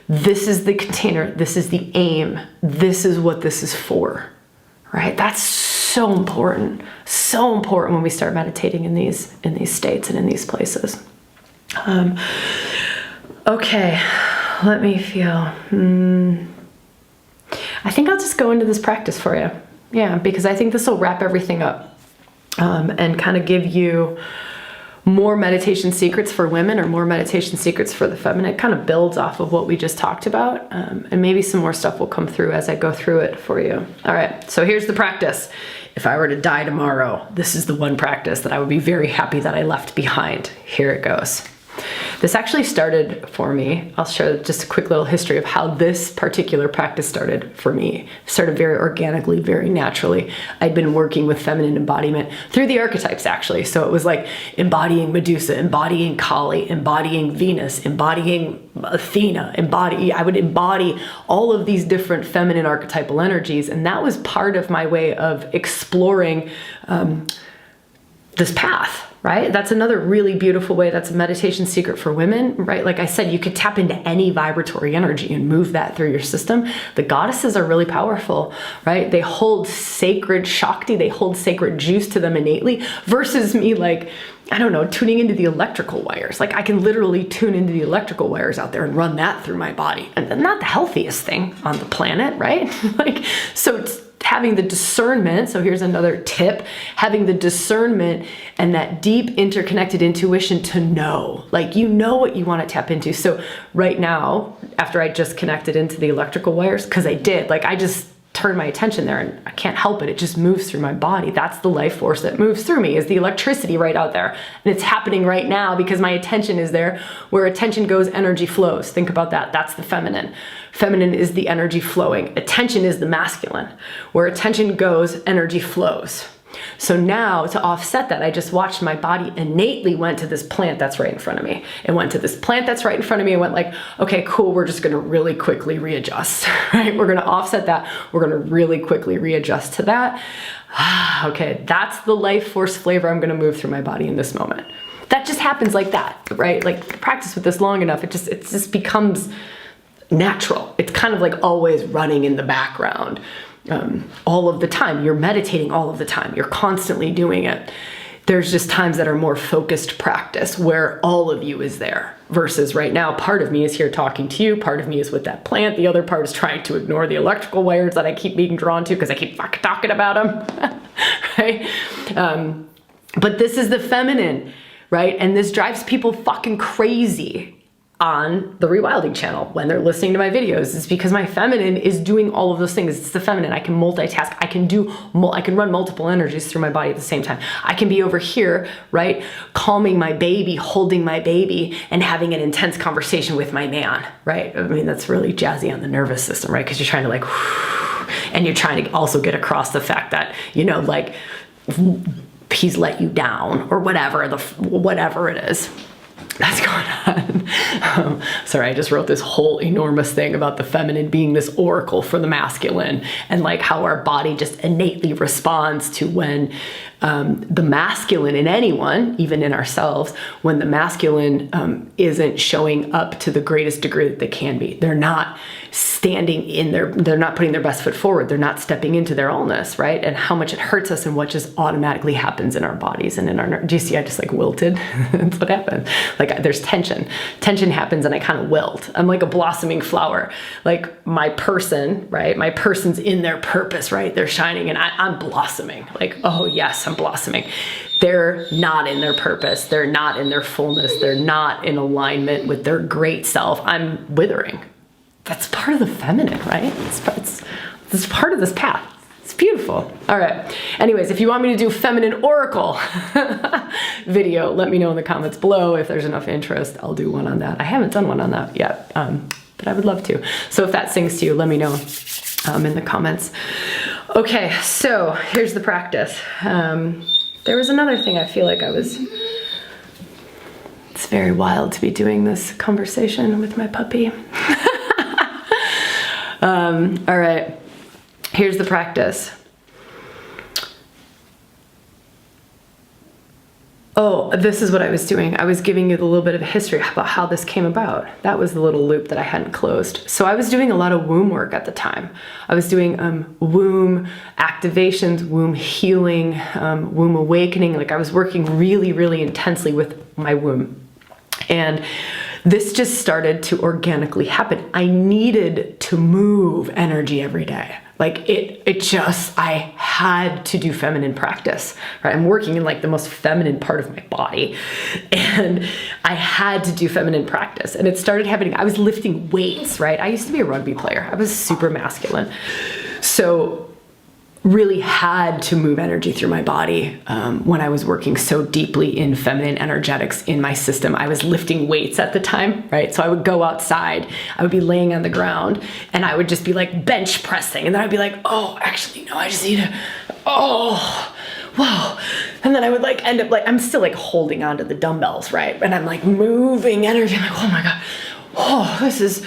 This is the container. This is the aim. This is what this is for, right? That's so important. So important when we start meditating in these states and in these places. Okay, let me feel. I think I'll just go into this practice for you. Yeah, because I think this will wrap everything up and kind of give you more meditation secrets for women or more meditation secrets for the feminine. It kind of builds off of what we just talked about. And maybe some more stuff will come through as I go through it for you. All right, so here's the practice. If I were to die tomorrow, this is the one practice that I would be very happy that I left behind. Here it goes. This actually started for me. I'll share just a quick little history of how this particular practice started for me. It started very organically, very naturally. I'd been working with feminine embodiment through the archetypes, actually. So it was like embodying Medusa, embodying Kali, embodying Venus, embodying Athena, I would embody all of these different feminine archetypal energies. And that was part of my way of exploring this path. Right? That's another really beautiful way. That's a meditation secret for women, right? Like I said, you could tap into any vibratory energy and move that through your system. The goddesses are really powerful, right? They hold sacred Shakti, they hold sacred juice to them innately versus me like, I don't know, tuning into the electrical wires. Like I can literally tune into the electrical wires out there and run that through my body. And not the healthiest thing on the planet, right? Like, so it's having the discernment. So here's another tip, having the discernment and that deep interconnected intuition to know, like, you know what you want to tap into. So right now, after I just connected into the electrical wires, because I did, like I just turned my attention there and I can't help it. It just moves through my body. That's the life force that moves through me, is the electricity right out there. And it's happening right now because my attention is there. Where attention goes, energy flows. Think about that. That's the feminine. Feminine is the energy flowing. Attention is the masculine. Where attention goes, energy flows. So now to offset that, I just watched my body innately went to this plant that's right in front of me. It went to this plant that's right in front of me and went like, okay, cool, we're just gonna really quickly readjust, right? We're gonna offset that. We're gonna really quickly readjust to that. Okay, that's the life force flavor I'm gonna move through my body in this moment. That just happens like that, right? Like practice with this long enough, it just becomes natural. It's kind of like always running in the background. All of the time. You're meditating all of the time. You're constantly doing it. There's just times that are more focused practice where all of you is there versus right now, part of me is here talking to you. Part of me is with that plant. The other part is trying to ignore the electrical wires that I keep being drawn to because I keep fucking talking about them, right? But this is the feminine, right? And this drives people fucking crazy on the ReWilding channel when they're listening to my videos. It's because my feminine is doing all of those things. It's the feminine. I can multitask. I can run multiple energies through my body at the same time. I can be over here, right, calming my baby, holding my baby, and having an intense conversation with my man, right? I mean, that's really jazzy on the nervous system, right? Because you're trying to like and you're trying to also get across the fact that, you know, like he's let you down or whatever it is that's going on. Sorry, I just wrote this whole enormous thing about the feminine being this oracle for the masculine, and like how our body just innately responds to when the masculine in anyone, even in ourselves, when the masculine isn't showing up to the greatest degree that they can be. They're not standing in they're not putting their best foot forward. They're not stepping into their allness, right? And how much it hurts us and what just automatically happens in our bodies and in our, do you see, I just like wilted? That's what happened. Like there's tension. Tension happens and I kind of wilt. I'm like a blossoming flower. Like my person, right? My person's in their purpose, right? They're shining and I'm blossoming. Like, oh yes, I'm blossoming. They're not in their purpose. They're not in their fullness. They're not in alignment with their great self. I'm withering. That's part of the feminine, right? It's part of this path. It's beautiful. All right. Anyways, if you want me to do feminine oracle video, let me know in the comments below. If there's enough interest, I'll do one on that. I haven't done one on that yet, but I would love to. So if that sings to you, let me know in the comments. Okay, so here's the practice. There was another thing I feel like it's very wild to be doing this conversation with my puppy. All right, here's the practice. Oh, this is what I was doing. I was giving you the little bit of history about how this came about. That was the little loop that I hadn't closed. So I was doing a lot of womb work at the time. I was doing womb activations, womb healing, womb awakening. Like I was working really, really intensely with my womb. And this just started to organically happen. I needed to move energy every day. Like I had to do feminine practice, right? I'm working in like the most feminine part of my body and I had to do feminine practice and it started happening. I was lifting weights, right? I used to be a rugby player. I was super masculine. So really had to move energy through my body when I was working so deeply in feminine energetics in my system. I was lifting weights at the time, right? So I would go outside, I would be laying on the ground and I would just be like bench pressing. And then I'd be like, oh, actually, no, I just need to, oh, whoa. And then I would like end up like, I'm still like holding onto the dumbbells, right? And I'm like moving energy. I'm like, oh my God, oh, this is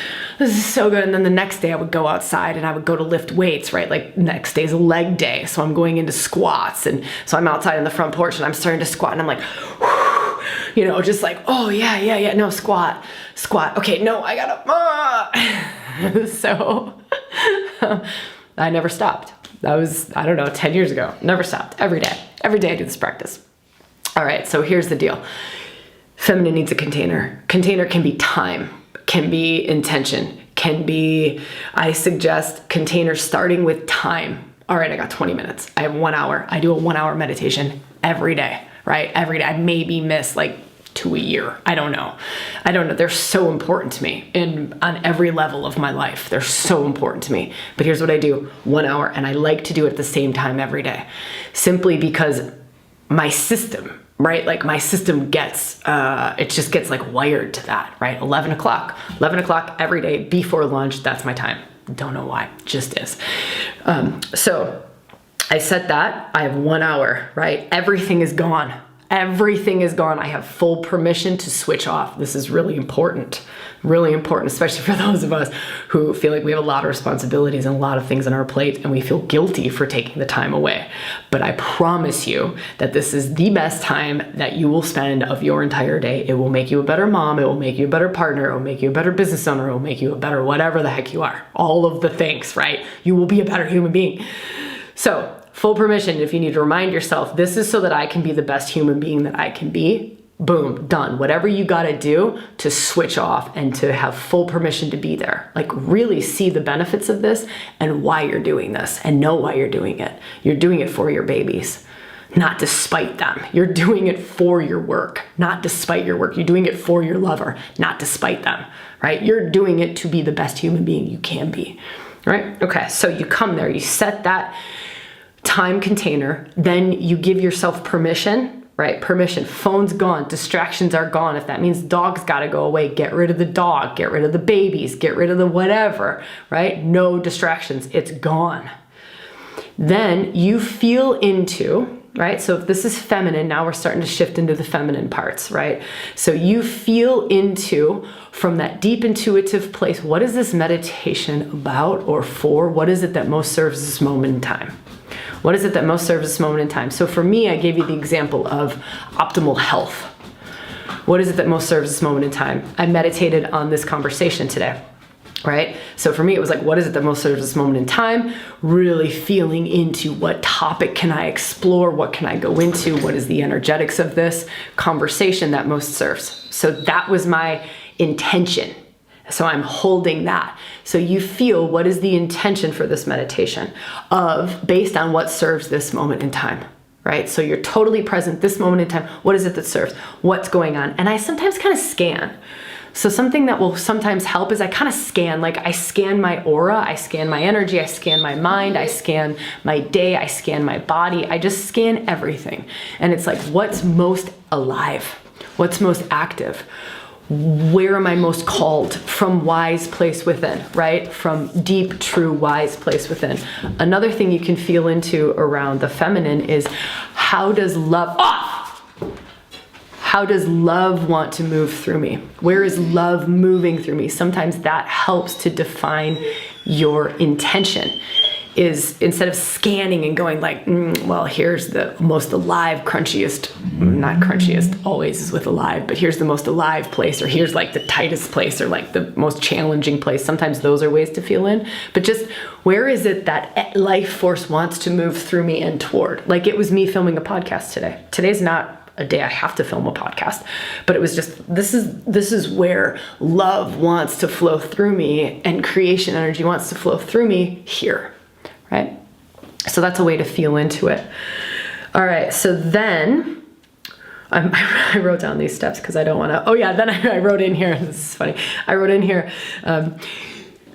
so good. And then the next day I would go outside and I would go to lift weights, right? Like next day's a leg day. So I'm going into squats. And so I'm outside on the front porch and I'm starting to squat and I'm like, whew, you know, just like, oh yeah. No, squat. Okay, no, I gotta, So I never stopped. That was, I don't know, 10 years ago. Never stopped. Every day I do this practice. All right, so here's the deal. Feminine needs a container. Container can be time, can be intention, can be, I suggest container starting with time. All right, I got 20 minutes. I have 1 hour. I do a 1 hour meditation every day, right? Every day. I maybe miss like 2 a year. I don't know. They're so important to me on every level of my life. They're so important to me. But here's what I do, 1 hour, and I like to do it at the same time every day, simply because my system, right? Like my system gets, it just gets like wired to that, right? 11 o'clock every day before lunch. That's my time. Don't know why, just is. So I set that, I have 1 hour, right? Everything is gone. Everything is gone. I have full permission to switch off. This is really important, especially for those of us who feel like we have a lot of responsibilities and a lot of things on our plate and we feel guilty for taking the time away. But I promise you that this is the best time that you will spend of your entire day. It will make you a better mom. It will make you a better partner. It will make you a better business owner. It will make you a better whatever the heck you are. All of the things, right? You will be a better human being. So full permission. If you need to remind yourself, this is so that I can be the best human being that I can be. Boom, done. Whatever you got to do to switch off and to have full permission to be there. Like really see the benefits of this and why you're doing this and know why you're doing it. You're doing it for your babies, not despite them. You're doing it for your work, not despite your work. You're doing it for your lover, not despite them, right? You're doing it to be the best human being you can be, right? Okay, so you come there, you set that time container, then you give yourself permission, right? Permission. Phone's gone. Distractions are gone. If that means dog's got to go away, get rid of the dog, get rid of the babies, get rid of the whatever, right? No distractions. It's gone. Then you feel into, right? So if this is feminine, now we're starting to shift into the feminine parts, right? So you feel into, from that deep intuitive place, what is this meditation about or for? What is it that most serves this moment in time? What is it that most serves this moment in time? So for me, I gave you the example of optimal health. What is it that most serves this moment in time? I meditated on this conversation today, right? So for me, it was like, what is it that most serves this moment in time? Really feeling into what topic can I explore? What can I go into? What is the energetics of this conversation that most serves? So that was my intention. So I'm holding that. So you feel, what is the intention for this meditation based on what serves this moment in time, right? So you're totally present this moment in time. What is it that serves? What's going on? And I sometimes kind of scan. So something that will sometimes help is I kind of scan, like I scan my aura, I scan my energy, I scan my mind, I scan my day, I scan my body. I just scan everything. And it's like, what's most alive? What's most active? Where am I most called? From wise place within, right? From deep, true, wise place within. Another thing you can feel into around the feminine is, how does love want to move through me? Where is love moving through me? Sometimes that helps to define your intention. Is instead of scanning and going like, well, here's the most alive, crunchiest, not crunchiest, always is with alive, but here's the most alive place, or here's like the tightest place, or like the most challenging place. Sometimes those are ways to feel in, but just where is it that life force wants to move through me and toward? Like it was me filming a podcast today. Today's not a day I have to film a podcast, but it was just, this is where love wants to flow through me and creation energy wants to flow through me here. Right? So that's a way to feel into it. All right. So then I wrote down these steps because I don't want to, then I wrote in here, this is funny. I wrote in here,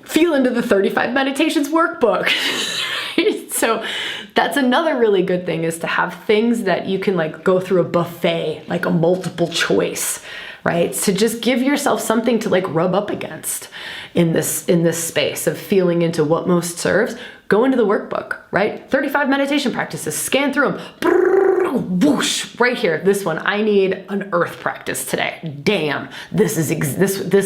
feel into the 35 meditations workbook. Right? So that's another really good thing, is to have things that you can like go through a buffet, like a multiple choice, right? So just give yourself something to like rub up against in this space of feeling into what most serves. Go into the workbook, right? 35 meditation practices, scan through them. Brrr, whoosh, right here. This one, I need an earth practice today. Damn, this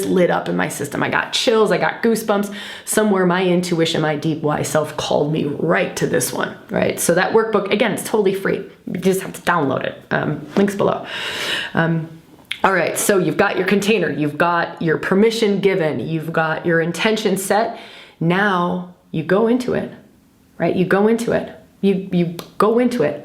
lit up in my system. I got chills, I got goosebumps. Somewhere my intuition, my deep wise self called me right to this one, right? So that workbook, again, it's totally free. You just have to download it. Links below. All right, so you've got your container, you've got your permission given, you've got your intention set. Now you go into it, right? You go into it. You go into it.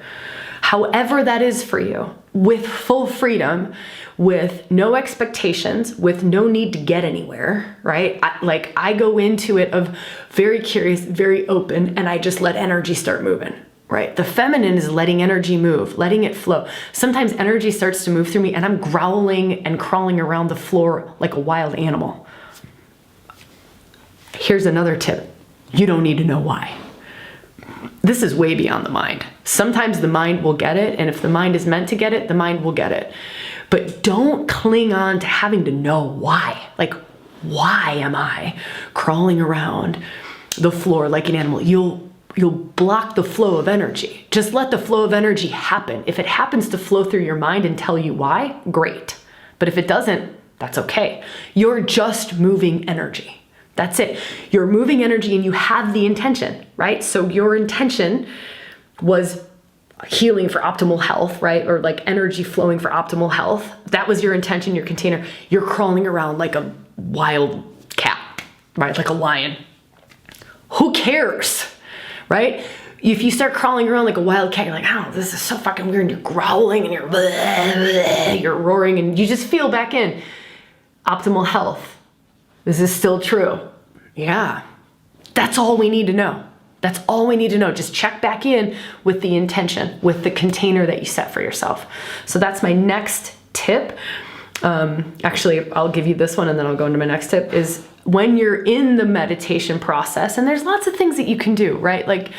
However that is for you, with full freedom, with no expectations, with no need to get anywhere, right? I go into it of very curious, very open, and I just let energy start moving. Right? The feminine is letting energy move, letting it flow. Sometimes energy starts to move through me and I'm growling and crawling around the floor like a wild animal. Here's another tip. You don't need to know why. This is way beyond the mind. Sometimes the mind will get it, and if the mind is meant to get it, the mind will get it. But don't cling on to having to know why. Like, why am I crawling around the floor like an animal? You'll block the flow of energy. Just let the flow of energy happen. If it happens to flow through your mind and tell you why, great. But if it doesn't, that's okay. You're just moving energy. That's it. You're moving energy and you have the intention, right? So your intention was healing for optimal health, right? Or like energy flowing for optimal health. That was your intention, your container. You're crawling around like a wild cat, right? Like a lion. Who cares? Right? If you start crawling around like a wild cat, you're like, oh, this is so fucking weird. And you're growling and you're roaring and you just feel back in. Optimal health. This is still true. Yeah. That's all we need to know. That's all we need to know. Just check back in with the intention, with the container that you set for yourself. So that's my next tip. Actually, I'll give you this one and then I'll go into my next tip, is when you're in the meditation process, and there's lots of things that you can do, right? Like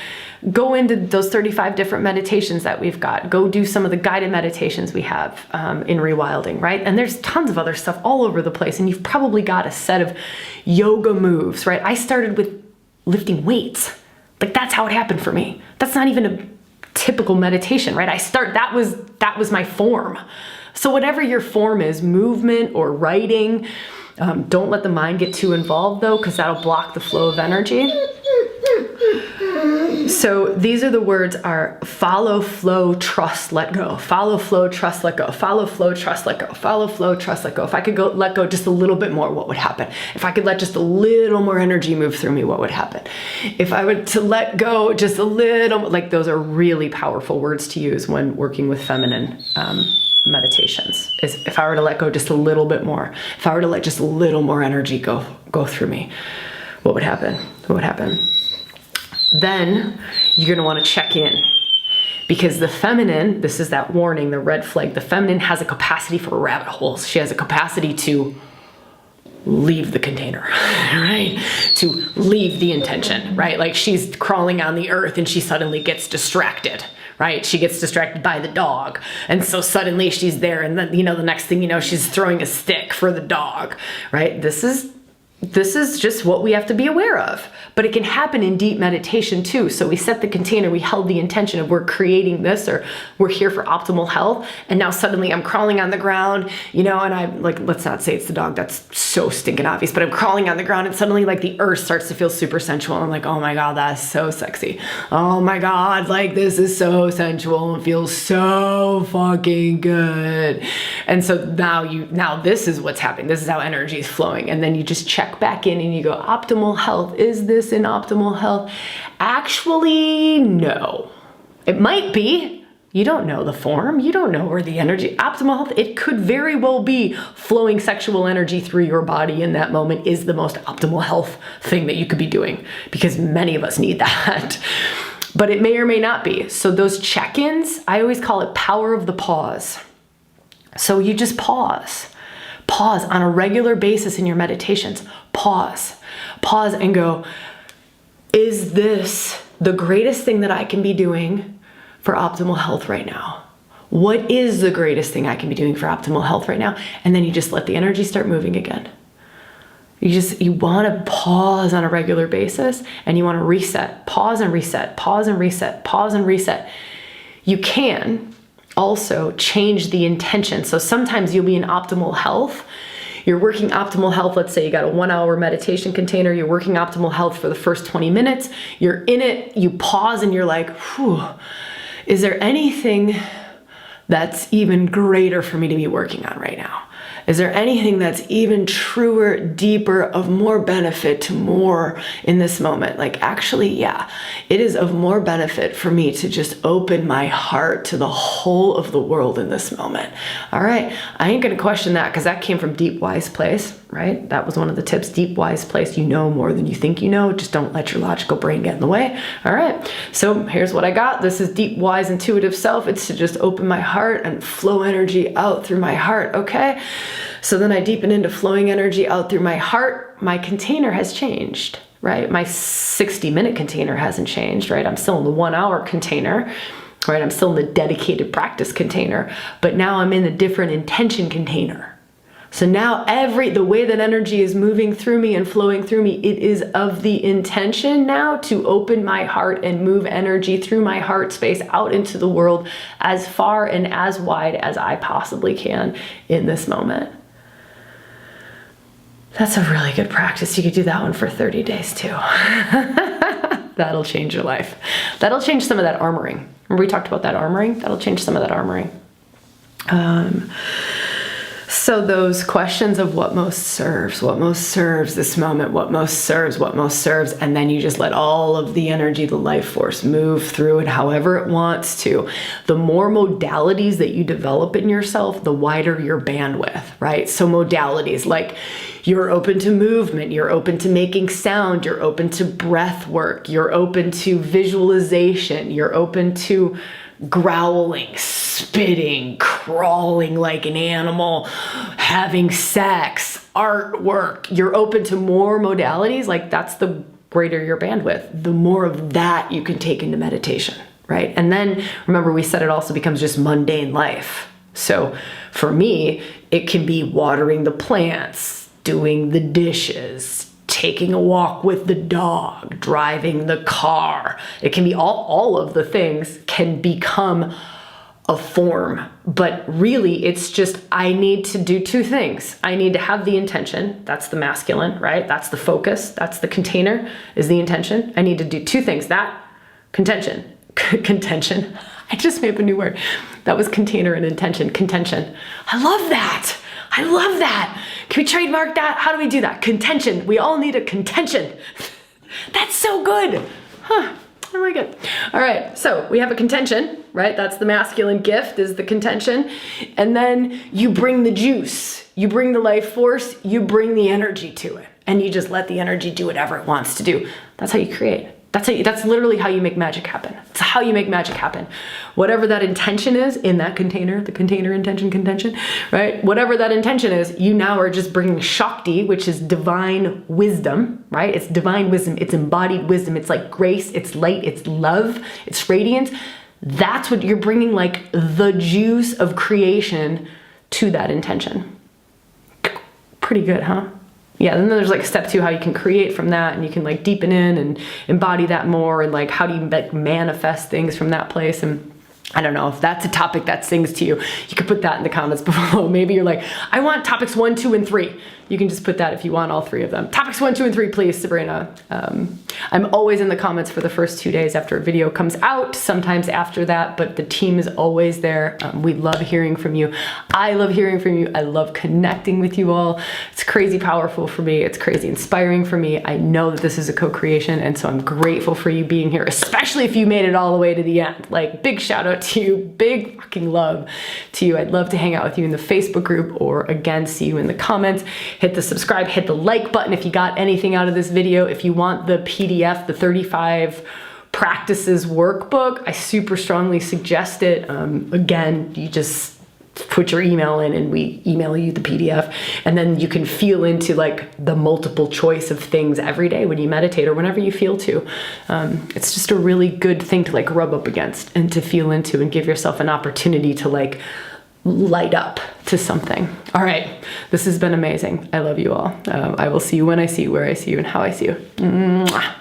go into those 35 different meditations that we've got. Go do some of the guided meditations we have in ReWilding, right? And there's tons of other stuff all over the place. And you've probably got a set of yoga moves, right? I started with lifting weights. Like that's how it happened for me. That's not even a typical meditation, right? That was my form. So whatever your form is, movement or writing, don't let the mind get too involved though, because that'll block the flow of energy. So these are the words are follow, flow, trust, let go. Follow, flow, trust, let go. Follow, flow, trust, let go. Follow, flow, trust, let go. If I could let go just a little bit more, what would happen? If I could let just a little more energy move through me, what would happen? If I were to let go just a little, like those are really powerful words to use when working with feminine meditations. Is if I were to let go just a little bit more, if I were to let just a little more energy go through me, what would happen? What would happen? Then you're going to want to check in, because the feminine, this is that warning, the red flag, the feminine has a capacity for rabbit holes. She has a capacity to leave the container, right? To leave the intention, right? Like she's crawling on the earth and she suddenly gets distracted, right? She gets distracted by the dog. And so suddenly she's there, and then, the next thing you know, she's throwing a stick for the dog, right? This is just what we have to be aware of. But it can happen in deep meditation too. So we set the container, we held the intention of we're creating this, or we're here for optimal health. And now suddenly I'm crawling on the ground, and I'm like, let's not say it's the dog, that's so stinking obvious, but I'm crawling on the ground and suddenly like the earth starts to feel super sensual. I'm like, oh my God, that's so sexy. Oh my God, like this is so sensual and feels so fucking good. And so now this is what's happening. This is how energy is flowing. And then you just check back in and you go, optimal health, is this in optimal health? Actually, no. It might be. You don't know the form. You don't know where the energy, optimal health, it could very well be flowing sexual energy through your body in that moment is the most optimal health thing that you could be doing, because many of us need that. But it may or may not be. So those check-ins, I always call it power of the pause. So you just pause on a regular basis in your meditations. Pause and go, is this the greatest thing that I can be doing for optimal health right now? What is the greatest thing I can be doing for optimal health right now? And then you just let the energy start moving again. You want to pause on a regular basis, and you want to reset, pause and reset, pause and reset, pause and reset. You can also change the intention. So sometimes you'll be in optimal health. You're working optimal health. Let's say you got a 1-hour meditation container. You're working optimal health for the first 20 minutes. You're in it. You pause and you're like, whew, is there anything that's even greater for me to be working on right now? Is there anything that's even truer, deeper, of more benefit to more in this moment? Like, actually, yeah, it is of more benefit for me to just open my heart to the whole of the world in this moment. All right, I ain't gonna question that, because that came from deep, wise place, right? That was one of the tips, deep, wise place. You know more than you think you know. Just don't let your logical brain get in the way. All right, so here's what I got. This is deep, wise, intuitive self. It's to just open my heart and flow energy out through my heart, okay? So then I deepen into flowing energy out through my heart. My container has changed, right? My 60-minute container hasn't changed, right? I'm still in the 1-hour container, right? I'm still in the dedicated practice container, but now I'm in a different intention container. So now the way that energy is moving through me and flowing through me, it is of the intention now to open my heart and move energy through my heart space out into the world as far and as wide as I possibly can in this moment. That's a really good practice. You could do that one for 30 days too. That'll change your life. That'll change some of that armoring. Remember we talked about that armoring? That'll change some of that armoring. So those questions of what most serves this moment, what most serves, and then you just let all of the energy, the life force move through it however it wants to. The more modalities that you develop in yourself, the wider your bandwidth, right? So modalities like you're open to movement, you're open to making sound, you're open to breath work, you're open to visualization, you're open to growling, spitting, crawling like an animal, having sex, artwork. You're open to more modalities. Like, that's the greater your bandwidth, the more of that you can take into meditation, right? And then remember, we said it also becomes just mundane life. So for me, it can be watering the plants, doing the dishes, taking a walk with the dog, driving the car. It can be all of the things can become a form, but really it's just, I need to do two things. I need to have the intention. That's the masculine, right? That's the focus. That's the container, is the intention. I need to do two things. That contention. I just made up a new word. That was container and intention. Contention. I love that. I love that. Can we trademark that? How do we do that? Contention. We all need a contention. That's so good. Huh. I like it. All right, so we have a contention, right? That's the masculine gift, is the contention. And then you bring the juice, you bring the life force, you bring the energy to it, and you just let the energy do whatever it wants to do. That's how you create. That's literally how you make magic happen. It's how you make magic happen. Whatever that intention is in that container, the container intention contention, right? Whatever that intention is, you now are just bringing Shakti, which is divine wisdom, right? It's divine wisdom. It's embodied wisdom. It's like grace. It's light. It's love. It's radiance. That's what you're bringing, like the juice of creation to that intention. Pretty good, huh? Yeah, and then there's like step 2, how you can create from that, and you can like deepen in and embody that more, and like how do you like manifest things from that place. And I don't know if that's a topic that sings to you. You could put that in the comments below. Maybe you're like, I want topics 1, 2, and 3. You can just put that if you want all 3 of them. Topics 1, 2, and 3, please, Sabrina. I'm always in the comments for the first 2 days after a video comes out, sometimes after that, but the team is always there. We love hearing from you. I love hearing from you. I love connecting with you all. It's crazy powerful for me. It's crazy inspiring for me. I know that this is a co-creation, and so I'm grateful for you being here, especially if you made it all the way to the end. Like, big shout out to you, big fucking love to you. I'd love to hang out with you in the Facebook group, or again, see you in the comments. Hit the subscribe, hit the like button if you got anything out of this video. If you want the PDF, the 35 practices workbook, I super strongly suggest it. Again, you just put your email in and we email you the PDF, and then you can feel into like the multiple choice of things every day when you meditate or whenever you feel to. It's just a really good thing to like rub up against and to feel into, and give yourself an opportunity to like light up to something. All right, this has been amazing. I love you all. I will see you when I see you, where I see you, and how I see you. Mwah.